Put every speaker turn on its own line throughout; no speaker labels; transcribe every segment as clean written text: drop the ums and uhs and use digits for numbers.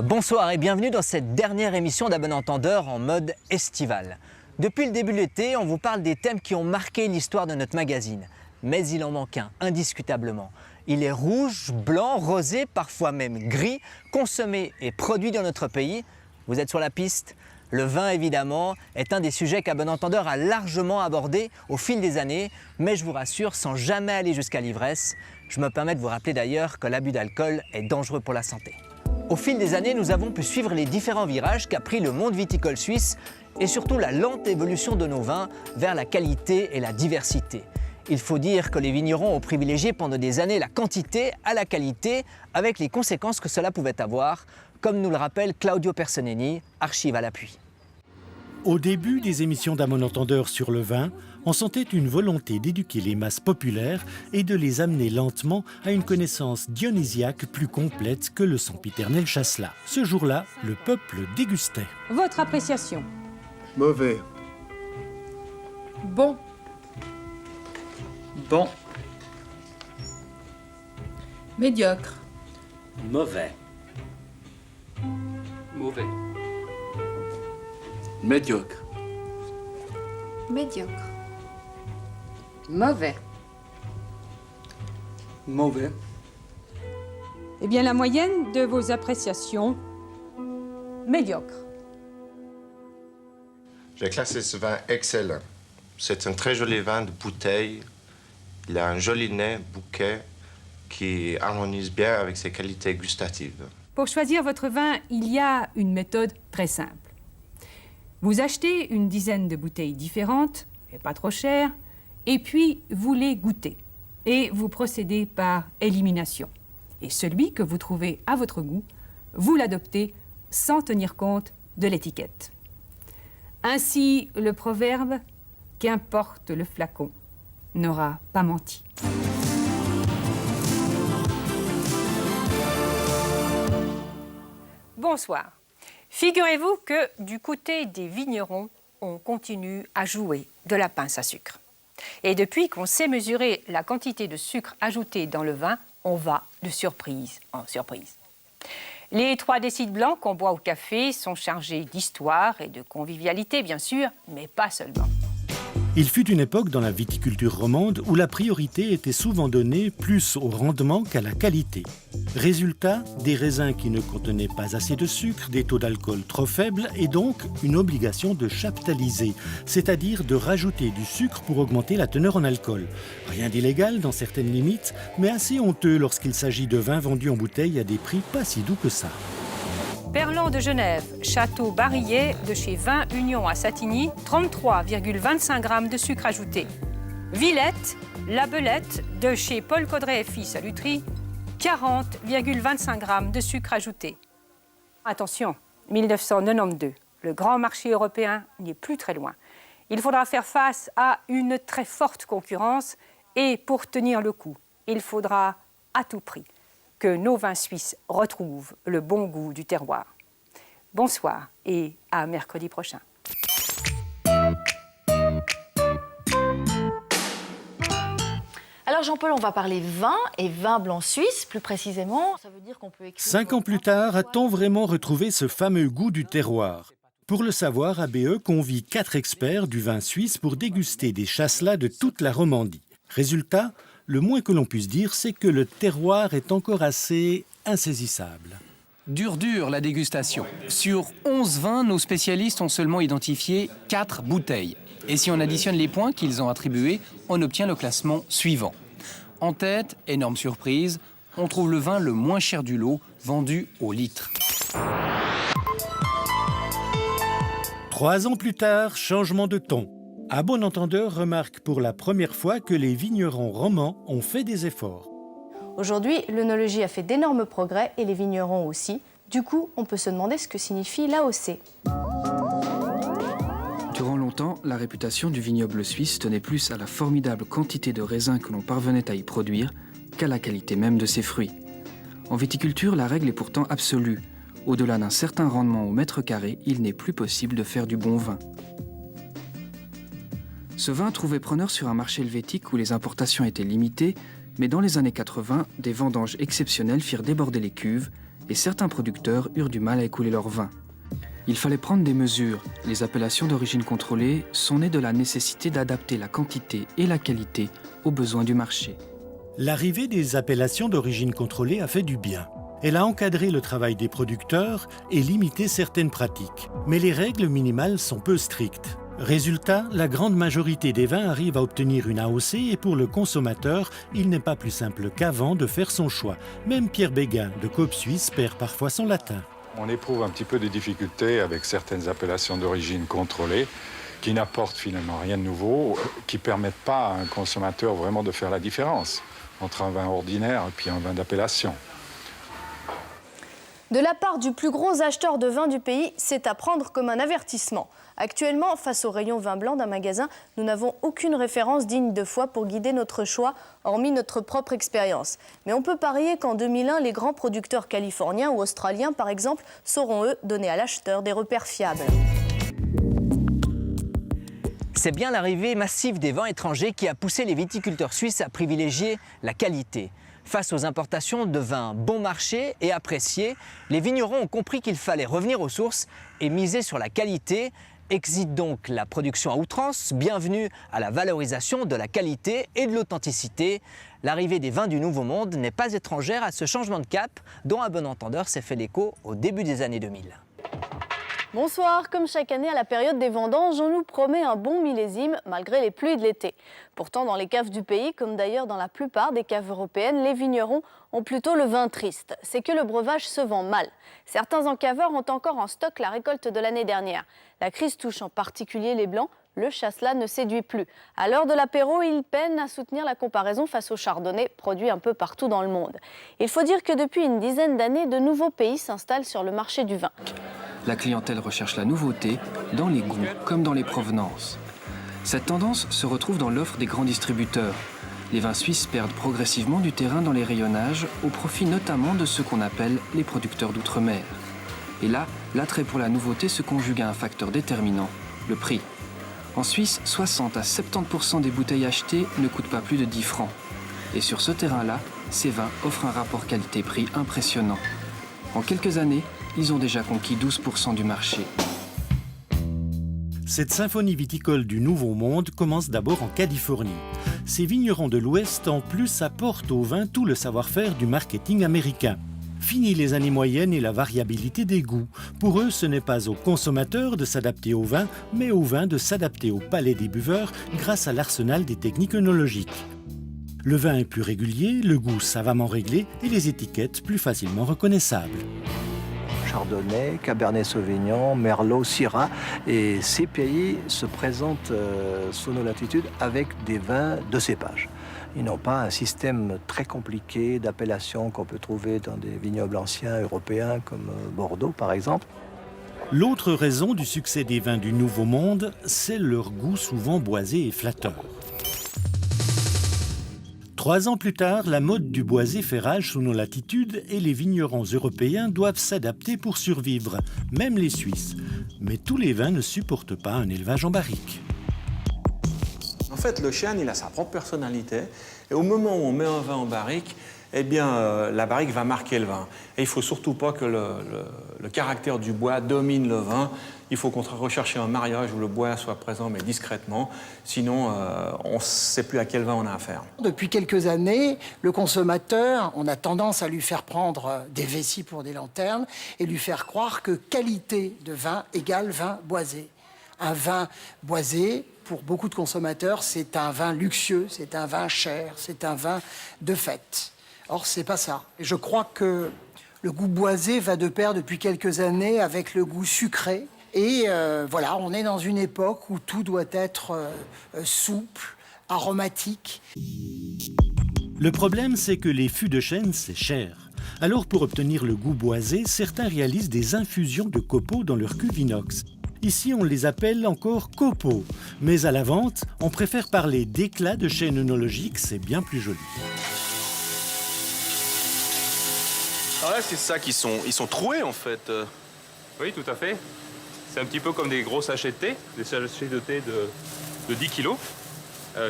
Bonsoir et bienvenue dans cette dernière émission d'À bon entendeur en mode estival. Depuis le début de l'été, on vous parle des thèmes qui ont marqué l'histoire de notre magazine. Mais il en manque un, indiscutablement. Il est rouge, blanc, rosé, parfois même gris, consommé et produit dans notre pays. Vous êtes sur la piste? Le vin, évidemment, est un des sujets qu'À bon entendeur a largement abordé au fil des années, mais je vous rassure, sans jamais aller jusqu'à l'ivresse. Je me permets de vous rappeler d'ailleurs que l'abus d'alcool est dangereux pour la santé. Au fil des années, nous avons pu suivre les différents virages qu'a pris le monde viticole suisse et surtout la lente évolution de nos vins vers la qualité et la diversité. Il faut dire que les vignerons ont privilégié pendant des années la quantité à la qualité, avec les conséquences que cela pouvait avoir, comme nous le rappelle Claudio Personeni, archive à l'appui.
Au début des émissions d'À bon entendeur sur le vin, on sentait une volonté d'éduquer les masses populaires et de les amener lentement à une connaissance dionysiaque plus complète que le sempiternel chasselas. Ce jour-là, le peuple dégustait.
Votre appréciation?
Mauvais.
Bon.
Bon.
Médiocre.
Mauvais.
Mauvais. Médiocre.
Médiocre. Mauvais.
Mauvais.
Eh bien, la moyenne de vos appréciations? Médiocre.
J'ai classé ce vin excellent. C'est un très joli vin de bouteille. Il a un joli nez, bouquet, qui harmonise bien avec ses qualités gustatives.
Pour choisir votre vin, il y a une méthode très simple. Vous achetez une dizaine de bouteilles différentes, et pas trop chères, et puis vous les goûtez. Et vous procédez par élimination. Et celui que vous trouvez à votre goût, vous l'adoptez sans tenir compte de l'étiquette. Ainsi, le proverbe « Qu'importe le flacon » n'aura pas menti. Bonsoir. Figurez-vous que du côté des vignerons, on continue à jouer de la pince à sucre. Et depuis qu'on sait mesurer la quantité de sucre ajouté dans le vin, on va de surprise en surprise. Les 3 déciles blancs qu'on boit au café sont chargés d'histoire et de convivialité, bien sûr, mais pas seulement.
Il fut une époque dans la viticulture romande où la priorité était souvent donnée plus au rendement qu'à la qualité. Résultat, des raisins qui ne contenaient pas assez de sucre, des taux d'alcool trop faibles et donc une obligation de chaptaliser, c'est-à-dire de rajouter du sucre pour augmenter la teneur en alcool. Rien d'illégal dans certaines limites, mais assez honteux lorsqu'il s'agit de vins vendus en bouteille à des prix pas si doux que ça.
Perlan de Genève, Château Barillet de chez Vin Union à Satigny, 33,25 g de sucre ajouté. Villette, La Belette de chez Paul Caudray et Fils à Lutry, 40,25 g de sucre ajouté. Attention, 1992, le grand marché européen n'est plus très loin. Il faudra faire face à une très forte concurrence et pour tenir le coup, il faudra à tout prix que nos vins suisses retrouvent le bon goût du terroir. Bonsoir et à mercredi prochain.
Alors Jean-Paul, on va parler vin et vin blanc suisse, plus précisément. Ça veut dire qu'on peut écrire...
5 ans plus tard, a-t-on vraiment retrouvé ce fameux goût du terroir? Pour le savoir, ABE convie 4 experts du vin suisse pour déguster des chasselas de toute la Romandie. Résultat, le moins que l'on puisse dire, c'est que le terroir est encore assez insaisissable.
Dur la dégustation. Sur 11 vins, nos spécialistes ont seulement identifié 4 bouteilles. Et si on additionne les points qu'ils ont attribués, on obtient le classement suivant. En tête, énorme surprise, on trouve le vin le moins cher du lot, vendu au litre.
3 ans plus tard, changement de ton. À bon entendeur remarque pour la première fois que les vignerons romans ont fait des efforts.
Aujourd'hui, l'œnologie a fait d'énormes progrès et les vignerons aussi. Du coup, on peut se demander ce que signifie l'AOC.
Durant longtemps, la réputation du vignoble suisse tenait plus à la formidable quantité de raisins que l'on parvenait à y produire qu'à la qualité même de ses fruits. En viticulture, la règle est pourtant absolue. Au-delà d'un certain rendement au mètre carré, il n'est plus possible de faire du bon vin. Ce vin trouvait preneur sur un marché helvétique où les importations étaient limitées, mais dans les années 80, des vendanges exceptionnelles firent déborder les cuves et certains producteurs eurent du mal à écouler leur vin. Il fallait prendre des mesures. Les appellations d'origine contrôlée sont nées de la nécessité d'adapter la quantité et la qualité aux besoins du marché.
L'arrivée des appellations d'origine contrôlée a fait du bien. Elle a encadré le travail des producteurs et limité certaines pratiques. Mais les règles minimales sont peu strictes. Résultat, la grande majorité des vins arrivent à obtenir une AOC et pour le consommateur, il n'est pas plus simple qu'avant de faire son choix. Même Pierre Béguin de Coop Suisse perd parfois son latin.
On éprouve un petit peu de difficultés avec certaines appellations d'origine contrôlée qui n'apportent finalement rien de nouveau, qui ne permettent pas à un consommateur vraiment de faire la différence entre un vin ordinaire et puis un vin d'appellation.
De la part du plus gros acheteur de vin du pays, c'est à prendre comme un avertissement. Actuellement, face au rayon vin blanc d'un magasin, nous n'avons aucune référence digne de foi pour guider notre choix, hormis notre propre expérience. Mais on peut parier qu'en 2001, les grands producteurs californiens ou australiens, par exemple, sauront, eux, donner à l'acheteur des repères fiables.
C'est bien l'arrivée massive des vins étrangers qui a poussé les viticulteurs suisses à privilégier la qualité. Face aux importations de vins bon marché et appréciés, les vignerons ont compris qu'il fallait revenir aux sources et miser sur la qualité. Exit donc la production à outrance, bienvenue à la valorisation de la qualité et de l'authenticité. L'arrivée des vins du Nouveau Monde n'est pas étrangère à ce changement de cap dont un bon entendeur s'est fait l'écho au début des années 2000.
Bonsoir, comme chaque année à la période des vendanges, on nous promet un bon millésime malgré les pluies de l'été. Pourtant, dans les caves du pays, comme d'ailleurs dans la plupart des caves européennes, les vignerons ont plutôt le vin triste. C'est que le breuvage se vend mal. Certains encaveurs ont encore en stock la récolte de l'année dernière. La crise touche en particulier les blancs. Le chasselas ne séduit plus. À l'heure de l'apéro, il peine à soutenir la comparaison face au chardonnay, produit un peu partout dans le monde. Il faut dire que depuis une dizaine d'années, de nouveaux pays s'installent sur le marché du vin.
La clientèle recherche la nouveauté dans les goûts comme dans les provenances. Cette tendance se retrouve dans l'offre des grands distributeurs. Les vins suisses perdent progressivement du terrain dans les rayonnages, au profit notamment de ceux qu'on appelle les producteurs d'outre-mer. Et là, l'attrait pour la nouveauté se conjugue à un facteur déterminant, le prix. En Suisse, 60 à 70% des bouteilles achetées ne coûtent pas plus de 10 francs. Et sur ce terrain-là, ces vins offrent un rapport qualité-prix impressionnant. En quelques années, ils ont déjà conquis 12% du marché.
Cette symphonie viticole du Nouveau Monde commence d'abord en Californie. Ces vignerons de l'Ouest, en plus, apportent au vin tout le savoir-faire du marketing américain. Fini les années moyennes et la variabilité des goûts. Pour eux, ce n'est pas aux consommateurs de s'adapter au vin, mais au vin de s'adapter au palais des buveurs grâce à l'arsenal des techniques œnologiques. Le vin est plus régulier, le goût savamment réglé et les étiquettes plus facilement reconnaissables.
Chardonnay, Cabernet Sauvignon, Merlot, Syrah. Et ces pays se présentent sous nos latitudes avec des vins de cépage. Ils n'ont pas un système très compliqué d'appellation qu'on peut trouver dans des vignobles anciens européens comme Bordeaux par exemple.
L'autre raison du succès des vins du Nouveau Monde, c'est leur goût souvent boisé et flatteur. 3 ans plus tard, la mode du boisé fait rage sous nos latitudes et les vignerons européens doivent s'adapter pour survivre, même les Suisses. Mais tous les vins ne supportent pas un élevage en barrique.
En fait, le chêne, il a sa propre personnalité. Et au moment où on met un vin en barrique, eh bien, la barrique va marquer le vin. Et il ne faut surtout pas que le caractère du bois domine le vin. Il faut qu'on recherche un mariage où le bois soit présent, mais discrètement. Sinon, on ne sait plus à quel vin on a affaire.
Depuis quelques années, le consommateur, on a tendance à lui faire prendre des vessies pour des lanternes et lui faire croire que qualité de vin égale vin boisé. Un vin boisé, pour beaucoup de consommateurs, c'est un vin luxueux, c'est un vin cher, c'est un vin de fête. Or, c'est pas ça. Et je crois que le goût boisé va de pair depuis quelques années avec le goût sucré. Et voilà, on est dans une époque où tout doit être souple, aromatique.
Le problème, c'est que les fûts de chêne, c'est cher. Alors, pour obtenir le goût boisé, certains réalisent des infusions de copeaux dans leur cuve inox. Ici, on les appelle encore copeaux. Mais à la vente, on préfère parler d'éclats de chêne œnologique, c'est bien plus joli.
Alors là, c'est ça qu'ils sont troués, en fait. Oui, tout à fait. C'est un petit peu comme des gros sachets de thé, des sachets de thé de 10 kilos,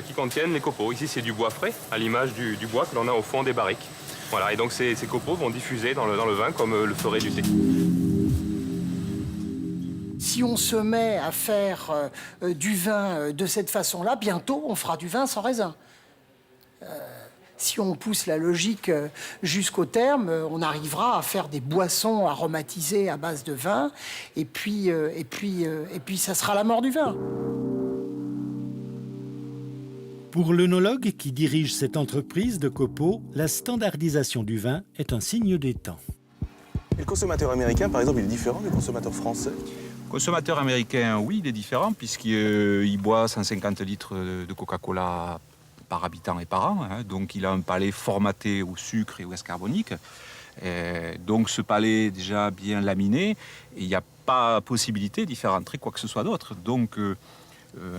qui contiennent les copeaux. Ici, c'est du bois frais, à l'image du bois que l'on a au fond des barriques. Voilà, et donc ces copeaux vont diffuser dans le vin comme le ferait du thé.
Si on se met à faire du vin de cette façon-là, bientôt on fera du vin sans raisin. Si on pousse la logique jusqu'au terme, on arrivera à faire des boissons aromatisées à base de vin, et puis ça sera la mort du vin.
Pour l'œnologue qui dirige cette entreprise de copeaux, la standardisation du vin est un signe des temps.
Et le consommateur américain, par exemple, il est différent du consommateur français?
Le consommateur américain, oui, il est différent puisqu'il boit 150 litres de Coca-Cola par habitant et par an. Hein, donc il a un palais formaté au sucre et au gaz carbonique. Donc ce palais est déjà bien laminé et il n'y a pas possibilité d'y faire entrer quoi que ce soit d'autre. Donc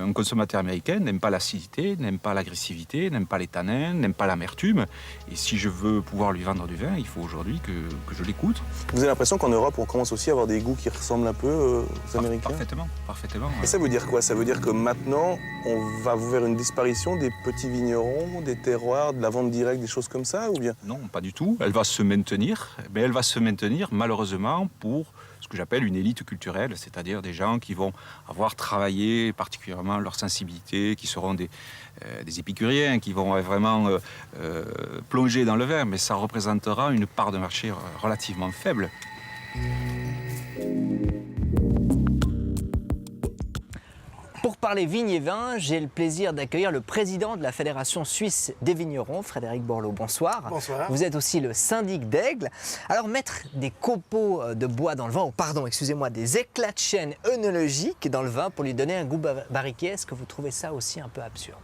un consommateur américain n'aime pas l'acidité, n'aime pas l'agressivité, n'aime pas les tanins, n'aime pas l'amertume. Et si je veux pouvoir lui vendre du vin, il faut aujourd'hui que je l'écoute.
Vous avez l'impression qu'en Europe, on commence aussi à avoir des goûts qui ressemblent un peu aux Américains?
Parfaitement.
Et ça veut dire quoi? Ça veut dire que maintenant, on va vers une disparition des petits vignerons, des terroirs, de la vente directe, des choses comme ça, ou bien?
Non, pas du tout. Elle va se maintenir, mais elle va se maintenir malheureusement pour ce que j'appelle une élite culturelle, c'est-à-dire des gens qui vont avoir travaillé particulièrement leur sensibilité, qui seront des épicuriens, qui vont vraiment plonger dans le vin, mais ça représentera une part de marché relativement faible.
Pour parler vignes et vins, j'ai le plaisir d'accueillir le président de la Fédération suisse des vignerons, Frédéric Borloo. Bonsoir.
Bonsoir.
Vous êtes aussi le syndic d'Aigle. Alors, mettre des copeaux de bois dans le vin, des éclats de chêne œnologiques dans le vin pour lui donner un goût barriqué, est-ce que vous trouvez ça aussi un peu absurde?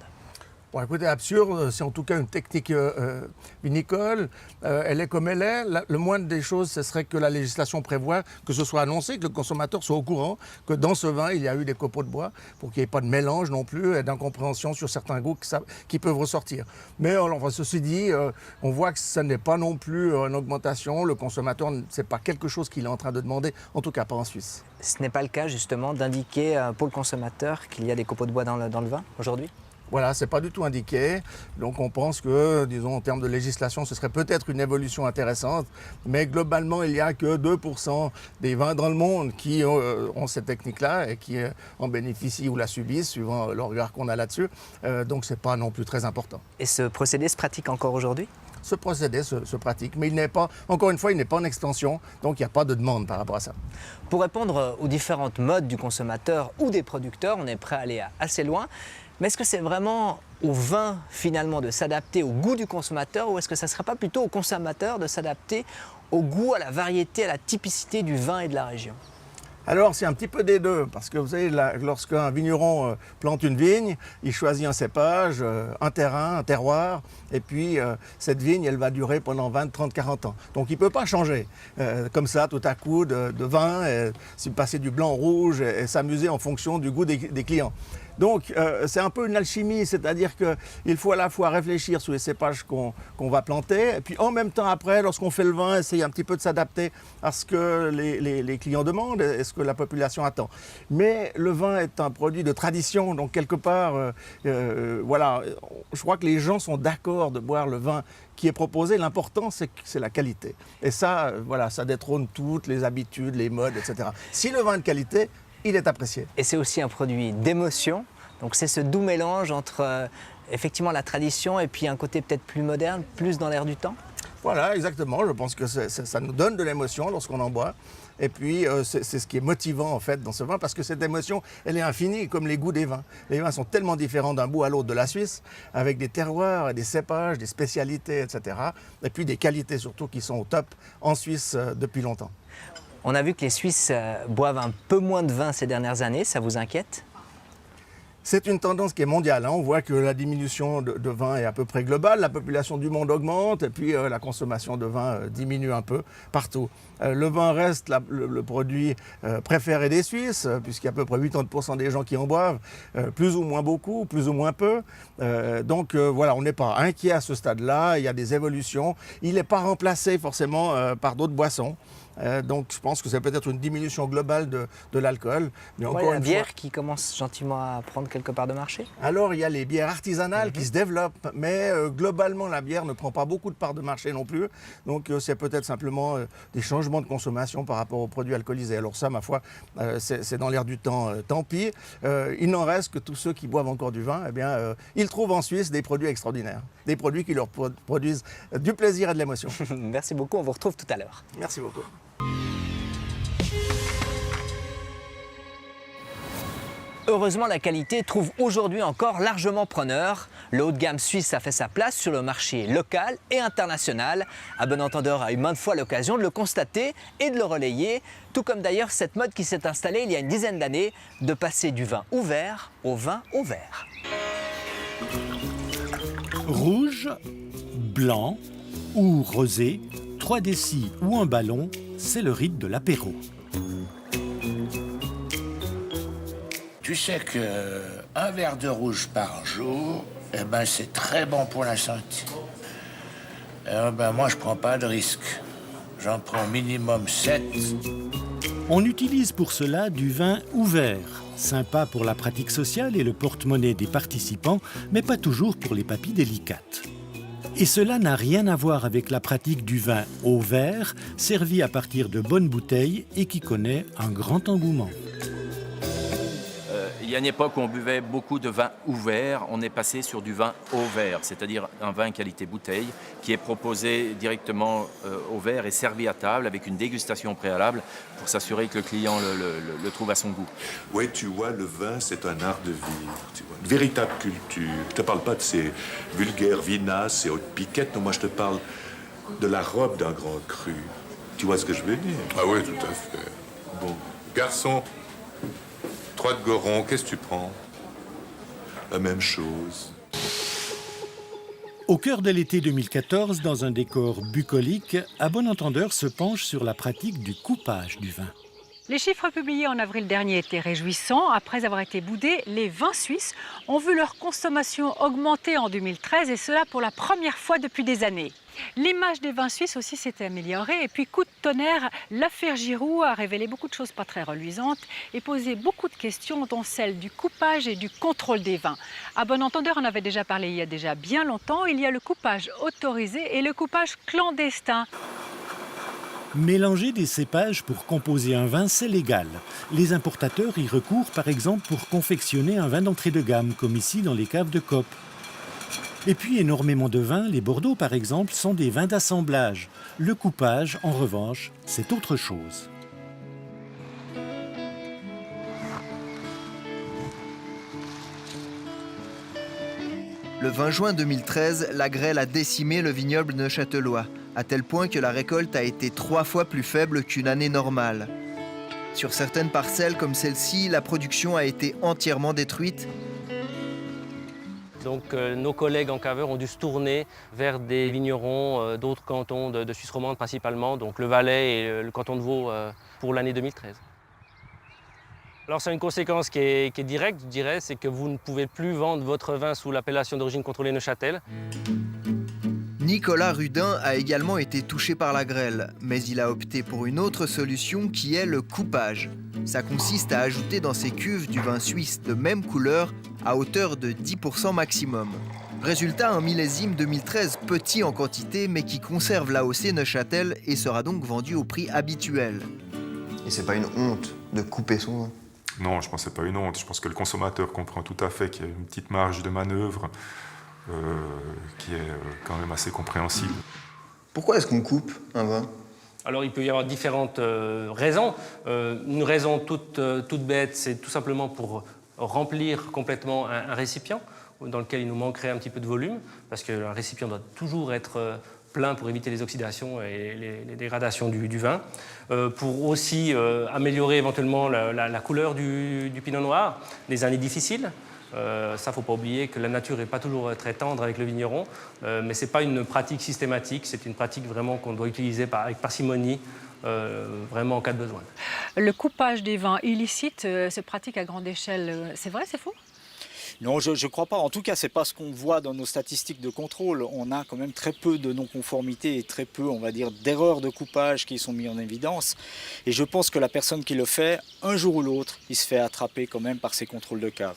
Bon, écoutez, absurde, c'est en tout cas une technique vinicole. Elle est comme elle est. Le moindre des choses, ce serait que la législation prévoit que ce soit annoncé, que le consommateur soit au courant que dans ce vin, il y a eu des copeaux de bois, pour qu'il n'y ait pas de mélange non plus et d'incompréhension sur certains goûts qui peuvent ressortir. Mais ceci dit, on voit que ce n'est pas non plus une augmentation. Le consommateur, ce n'est pas quelque chose qu'il est en train de demander, en tout cas pas en Suisse.
Ce n'est pas le cas justement d'indiquer pour le consommateur qu'il y a des copeaux de bois dans le vin aujourd'hui?
Voilà, c'est pas du tout indiqué. Donc on pense que, disons, en termes de législation, ce serait peut-être une évolution intéressante. Mais globalement, il n'y a que 2% des vins dans le monde qui ont cette technique-là et qui en bénéficient ou la subissent, suivant le regard qu'on a là-dessus. Donc c'est pas non plus très important.
Et ce procédé se pratique encore aujourd'hui?
Ce procédé se pratique, mais il n'est pas, encore une fois, il n'est pas en extension, donc il n'y a pas de demande par rapport à ça.
Pour répondre aux différentes modes du consommateur ou des producteurs, on est prêt à aller assez loin. Mais est-ce que c'est vraiment au vin, finalement, de s'adapter au goût du consommateur, ou est-ce que ça ne serait pas plutôt au consommateur de s'adapter au goût, à la variété, à la typicité du vin et de la région?
Alors, c'est un petit peu des deux, parce que vous savez, lorsqu'un vigneron plante une vigne, il choisit un cépage, un terrain, un terroir, et puis cette vigne, elle va durer pendant 20, 30, 40 ans. Donc, il ne peut pas changer comme ça, tout à coup, de vin, et passer du blanc au rouge, et s'amuser en fonction du goût des clients. Donc, c'est un peu une alchimie, c'est-à-dire qu'il faut à la fois réfléchir sur les cépages qu'on va planter, et puis en même temps, après, lorsqu'on fait le vin, essayer un petit peu de s'adapter à ce que les clients demandent et ce que la population attend. Mais le vin est un produit de tradition, donc quelque part, voilà, je crois que les gens sont d'accord de boire le vin qui est proposé. L'important, c'est la qualité. Et ça, voilà, ça détrône toutes les habitudes, les modes, etc. Si le vin est de qualité, il est apprécié.
Et c'est aussi un produit d'émotion. Donc c'est ce doux mélange entre effectivement la tradition et puis un côté peut-être plus moderne, plus dans l'air du temps.
Voilà, exactement. Je pense que ça nous donne de l'émotion lorsqu'on en boit. Et puis, c'est ce qui est motivant, en fait, dans ce vin, parce que cette émotion, elle est infinie, comme les goûts des vins. Les vins sont tellement différents d'un bout à l'autre de la Suisse, avec des terroirs, des cépages, des spécialités, etc. Et puis des qualités, surtout, qui sont au top en Suisse depuis longtemps.
On a vu que les Suisses boivent un peu moins de vin ces dernières années. Ça vous inquiète ?
C'est une tendance qui est mondiale. On voit que la diminution de vin est à peu près globale. La population du monde augmente et puis la consommation de vin diminue un peu partout. Le vin reste le produit préféré des Suisses, puisqu'il y a à peu près 80% des gens qui en boivent, plus ou moins beaucoup, plus ou moins peu. Donc voilà, on n'est pas inquiet à ce stade-là. Il y a des évolutions. Il n'est pas remplacé forcément par d'autres boissons. Donc je pense que c'est peut-être une diminution globale de l'alcool. Mais encore
la
une
bière
fois,
qui commence gentiment à prendre quelque part de marché.
alors il y a les bières artisanales qui se développent, mais globalement la bière ne prend pas beaucoup de part de marché non plus. Donc c'est peut-être simplement des changements de consommation par rapport aux produits alcoolisés. Alors ça, ma foi, c'est dans l'air du temps, tant pis. Il n'en reste que tous ceux qui boivent encore du vin, eh bien, ils trouvent en Suisse des produits extraordinaires, des produits qui leur produisent du plaisir et de l'émotion.
Merci beaucoup, on vous retrouve tout à l'heure.
Merci beaucoup.
Heureusement, la qualité trouve aujourd'hui encore largement preneur. Le haut de gamme suisse a fait sa place sur le marché local et international. À bon entendeur a eu maintes fois l'occasion de le constater et de le relayer, tout comme d'ailleurs cette mode qui s'est installée il y a une dizaine d'années de passer du vin ouvert au vin au verre.
Rouge, blanc ou rosé, 3 décis ou un ballon, c'est le rite de l'apéro.
Tu sais qu'un verre de rouge par jour, eh ben, c'est très bon pour la santé. Moi, je prends pas de risque. J'en prends minimum 7.
On utilise pour cela du vin ouvert, sympa pour la pratique sociale et le porte-monnaie des participants, mais pas toujours pour les papilles délicates. Et cela n'a rien à voir avec la pratique du vin au verre, servi à partir de bonnes bouteilles et qui connaît un grand engouement.
Il y a une époque où on buvait beaucoup de vin ouvert, on est passé sur du vin au verre, c'est-à-dire un vin qualité bouteille qui est proposé directement au verre et servi à table avec une dégustation préalable pour s'assurer que le client le trouve à son goût.
Oui, tu vois, le vin, c'est un art de vivre, tu vois, une véritable culture. Je ne te parle pas de ces vulgaires vinasses, ces hautes piquettes, non, moi je te parle de la robe d'un grand cru. Tu vois ce que je veux dire?
Ah oui, tout à fait.
Bon,
Garçon, 3 de Goron, qu'est-ce que tu prends?
la même chose.
Au cœur de l'été 2014, dans un décor bucolique, À bon entendeur se penche sur la pratique du coupage du vin.
Les chiffres publiés en avril dernier étaient réjouissants. Après avoir été boudés, les vins suisses ont vu leur consommation augmenter en 2013 et cela pour la première fois depuis des années. L'image des vins suisses aussi s'est améliorée et puis coup de tonnerre, l'affaire Giroud a révélé beaucoup de choses pas très reluisantes et posé beaucoup de questions dont celle du coupage et du contrôle des vins. À bon entendeur, on avait déjà parlé il y a déjà bien longtemps, il y a le coupage autorisé et le coupage clandestin.
Mélanger des cépages pour composer un vin, c'est légal. Les importateurs y recourent par exemple pour confectionner un vin d'entrée de gamme, comme ici dans les caves de Coop. Et puis énormément de vins, les Bordeaux par exemple, sont des vins d'assemblage. Le coupage, en revanche, c'est autre chose.
Le 20 juin 2013, la grêle a décimé le vignoble neuchâtelois, à tel point que la récolte a été 3 fois plus faible qu'une année normale. Sur certaines parcelles comme celle-ci, la production a été entièrement détruite.
Donc nos collègues en caveur ont dû se tourner vers des vignerons d'autres cantons de Suisse romande principalement, donc le Valais et le canton de Vaud pour l'année 2013. Alors c'est une conséquence qui est directe, je dirais, c'est que vous ne pouvez plus vendre votre vin sous l'appellation d'origine contrôlée Neuchâtel.
Nicolas Rudin a également été touché par la grêle, mais il a opté pour une autre solution qui est le coupage. Ça consiste à ajouter dans ses cuves du vin suisse de même couleur à hauteur de 10% maximum. Résultat, un millésime 2013 petit en quantité mais qui conserve l'AOC Neuchâtel et sera donc vendu au prix habituel.
Et c'est pas une honte de couper son vin?
Non, je pense que c'est pas une honte. Je pense que le consommateur comprend tout à fait qu'il y a une petite marge de manœuvre qui est quand même assez compréhensible.
Pourquoi est-ce qu'on coupe un vin?
Alors il peut y avoir différentes raisons. Une raison toute bête, c'est tout simplement pour remplir complètement un récipient dans lequel il nous manquerait un petit peu de volume, parce qu'un récipient doit toujours être plein pour éviter les oxydations et les dégradations du vin. Pour aussi améliorer éventuellement la couleur du pinot noir, les années difficiles. Ça, il ne faut pas oublier que la nature n'est pas toujours très tendre avec le vigneron, mais ce n'est pas une pratique systématique, c'est une pratique vraiment qu'on doit utiliser avec parcimonie, vraiment en cas de besoin.
Le coupage des vins illicites se pratique à grande échelle, c'est vrai, c'est faux?
Non, je ne crois pas. En tout cas, ce n'est pas ce qu'on voit dans nos statistiques de contrôle. On a quand même très peu de non-conformités et très peu, on va dire, d'erreurs de coupage qui sont mises en évidence. Et je pense que la personne qui le fait, un jour ou l'autre, il se fait attraper quand même par ces contrôles de cave.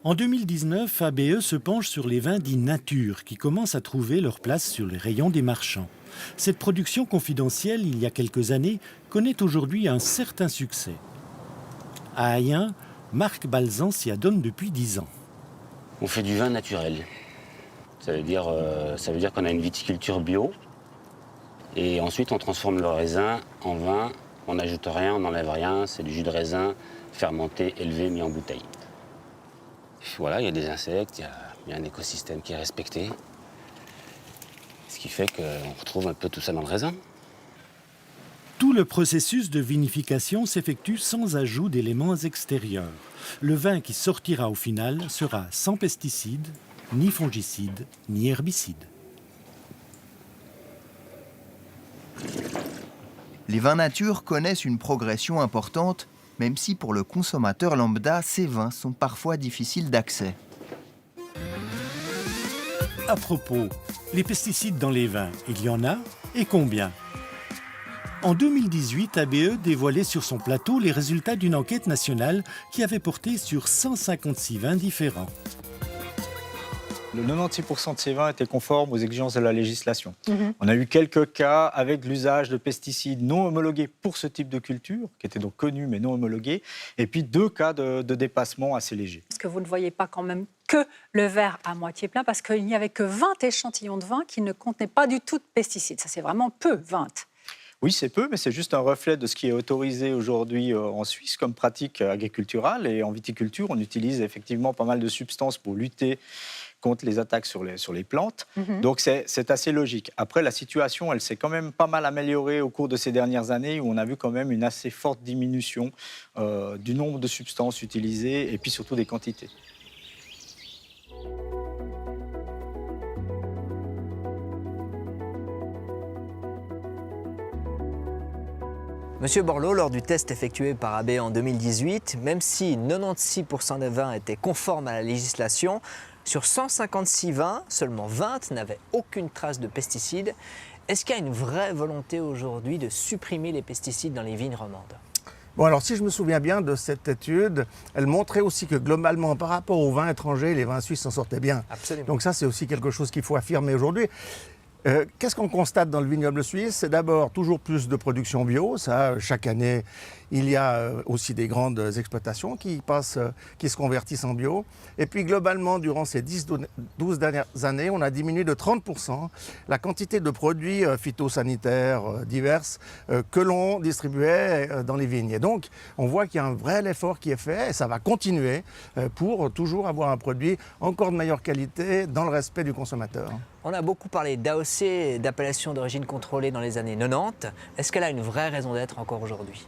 En 2019, ABE se penche sur les vins dits nature qui commencent à trouver leur place sur les rayons des marchands. Cette production confidentielle, il y a quelques années, connaît aujourd'hui un certain succès. À Ayen, Marc Balzan s'y adonne depuis 10 ans.
On fait du vin naturel. Ça veut dire qu'on a une viticulture bio. Et ensuite, on transforme le raisin en vin. On n'ajoute rien, on n'enlève rien. C'est du jus de raisin fermenté, élevé, mis en bouteille. Voilà, il y a des insectes, il y a un écosystème qui est respecté. Ce qui fait qu'on retrouve un peu tout ça dans le raisin.
Tout le processus de vinification s'effectue sans ajout d'éléments extérieurs. Le vin qui sortira au final sera sans pesticides, ni fongicides, ni herbicides.
Les vins nature connaissent une progression importante, même si pour le consommateur lambda, ces vins sont parfois difficiles d'accès.
À propos, les pesticides dans les vins, il y en a et combien ? En 2018, ABE dévoilait sur son plateau les résultats d'une enquête nationale qui avait porté sur 156 vins différents.
Le 96% de ces vins étaient conformes aux exigences de la législation. On a eu quelques cas avec l'usage de pesticides non homologués pour ce type de culture, qui étaient donc connus mais non homologués, et puis 2 cas de dépassement assez légers.
Est-ce que vous ne voyez pas quand même que le verre à moitié plein, parce qu'il n'y avait que 20 échantillons de vin qui ne contenaient pas du tout de pesticides. Ça, c'est vraiment peu, 20.
Oui, c'est peu, mais c'est juste un reflet de ce qui est autorisé aujourd'hui en Suisse comme pratique agriculturale. Et en viticulture, on utilise effectivement pas mal de substances pour lutter contre les attaques sur les plantes. Donc c'est assez logique. Après, la situation, elle s'est quand même pas mal améliorée au cours de ces dernières années, où on a vu quand même une assez forte diminution du nombre de substances utilisées et puis surtout des quantités.
Monsieur Borloo, lors du test effectué par ABE en 2018, même si 96% des vins étaient conformes à la législation, sur 156 vins, seulement 20 n'avaient aucune trace de pesticides. Est-ce qu'il y a une vraie volonté aujourd'hui de supprimer les pesticides dans les vignes romandes ?
Bon, alors si je me souviens bien de cette étude, elle montrait aussi que globalement, par rapport aux vins étrangers, les vins suisses s'en sortaient bien.
Absolument.
Donc ça, c'est aussi quelque chose qu'il faut affirmer aujourd'hui. Qu'est-ce qu'on constate dans le vignoble suisse? C'est d'abord toujours plus de production bio. Ça, chaque année, il y a aussi des grandes exploitations qui se convertissent en bio. Et puis globalement, durant ces 10-12 dernières années, on a diminué de 30% la quantité de produits phytosanitaires divers que l'on distribuait dans les vignes. Et donc, on voit qu'il y a un vrai effort qui est fait et ça va continuer pour toujours avoir un produit encore de meilleure qualité dans le respect du consommateur.
On a beaucoup parlé d'AOC, d'appellation d'origine contrôlée dans les années 90. Est-ce qu'elle a une vraie raison d'être encore aujourd'hui?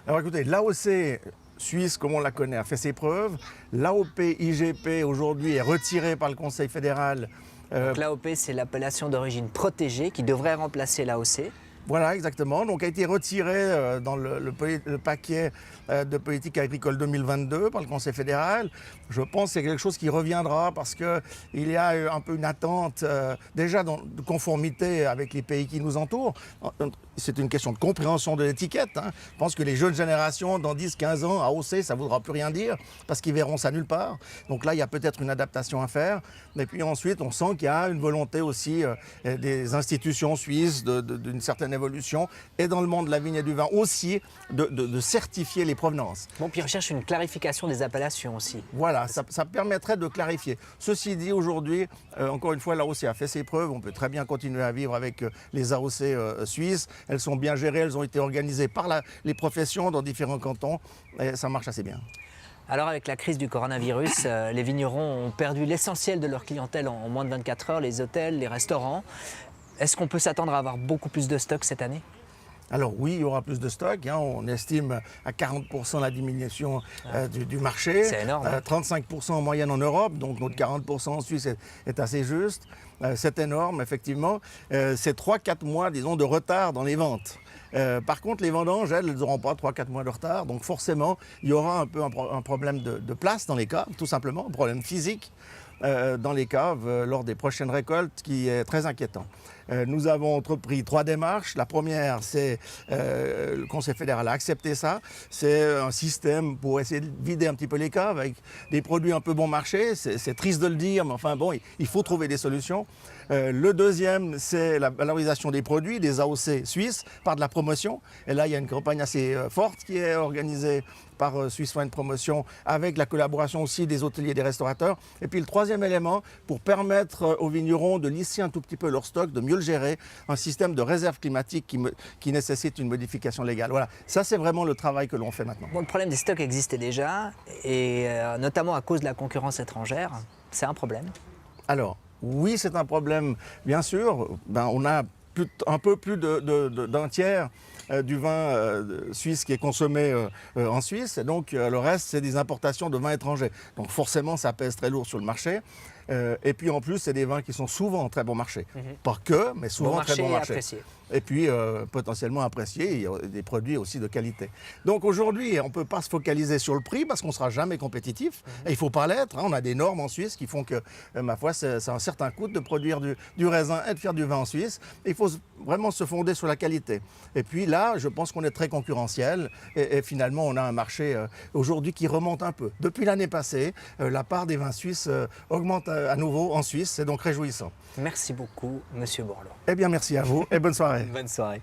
Alors écoutez, l'AOC suisse, comme on la connaît, a fait ses preuves. L'AOP IGP aujourd'hui est retirée par le Conseil fédéral.
Donc l'AOP, c'est l'appellation d'origine protégée qui devrait remplacer l'AOC.
Voilà, exactement. Donc, a été retiré dans le paquet de politique agricole 2022 par le Conseil fédéral. Je pense que c'est quelque chose qui reviendra parce qu'il y a un peu une attente déjà de conformité avec les pays qui nous entourent. C'est une question de compréhension de l'étiquette. Je pense que les jeunes générations, dans 10-15 ans, AOC, ça ne voudra plus rien dire parce qu'ils verront ça nulle part. Donc là, il y a peut-être une adaptation à faire. Et puis ensuite, on sent qu'il y a une volonté aussi des institutions suisses d'une certaine évolution et dans le monde de la vigne et du vin aussi de certifier les provenances.
Bon, puis on cherche une clarification des appellations aussi.
Voilà, ça permettrait de clarifier. Ceci dit, aujourd'hui, encore une fois, l'AOC a fait ses preuves. On peut très bien continuer à vivre avec les AOC suisses. Elles sont bien gérées, elles ont été organisées par les professions dans différents cantons et ça marche assez bien.
Alors avec la crise du coronavirus, les vignerons ont perdu l'essentiel de leur clientèle en moins de 24 heures, les hôtels, les restaurants. Est-ce qu'on peut s'attendre à avoir beaucoup plus de stocks cette année?
Alors oui, il y aura plus de stocks. On estime à 40% la diminution du marché.
C'est énorme.
35% en moyenne en Europe, donc notre 40% en Suisse est assez juste. C'est énorme, effectivement. C'est 3-4 mois, disons, de retard dans les ventes. Par contre, les vendanges, elles n'auront pas 3-4 mois de retard. Donc forcément, il y aura un peu un problème de place dans les caves, tout simplement, un problème physique dans les caves lors des prochaines récoltes qui est très inquiétant. Nous avons entrepris 3 démarches. La première, c'est le Conseil fédéral a accepté ça. C'est un système pour essayer de vider un petit peu les caves avec des produits un peu bon marché. C'est triste de le dire, mais enfin bon, il faut trouver des solutions. Le deuxième, c'est la valorisation des produits, des AOC suisses, par de la promotion. Et là, il y a une campagne assez forte qui est organisée par Swiss Wine Promotion, avec la collaboration aussi des hôteliers et des restaurateurs. Et puis le troisième élément, pour permettre aux vignerons de lisser un tout petit peu leur stock, de mieux le gérer, un système de réserve climatique qui nécessite une modification légale. Voilà, ça c'est vraiment le travail que l'on fait maintenant.
Bon, le problème des stocks existait déjà, et notamment à cause de la concurrence étrangère. C'est un problème?
Alors, oui, c'est un problème, bien sûr. On a un peu plus d'un tiers du vin suisse qui est consommé en Suisse. Et donc, le reste, c'est des importations de vins étrangers. Donc, forcément, ça pèse très lourd sur le marché. Et puis, en plus, c'est des vins qui sont souvent en très bon marché. Pas que, mais souvent très bon marché. Et puis, potentiellement appréciés. Il y a des produits aussi de qualité. Donc, aujourd'hui, on ne peut pas se focaliser sur le prix parce qu'on ne sera jamais compétitif. Et il ne faut pas l'être. On a des normes en Suisse qui font que, ma foi, c'est un certain coût de produire du raisin et de faire du vin en Suisse. Et il faut vraiment se fonder sur la qualité. Et puis là, je pense qu'on est très concurrentiel. Et finalement, on a un marché aujourd'hui qui remonte un peu. Depuis l'année passée, la part des vins suisses augmente à nouveau en Suisse. C'est donc réjouissant.
Merci beaucoup, Monsieur Borloo.
Eh bien, merci à vous et bonne soirée.
Bonne soirée.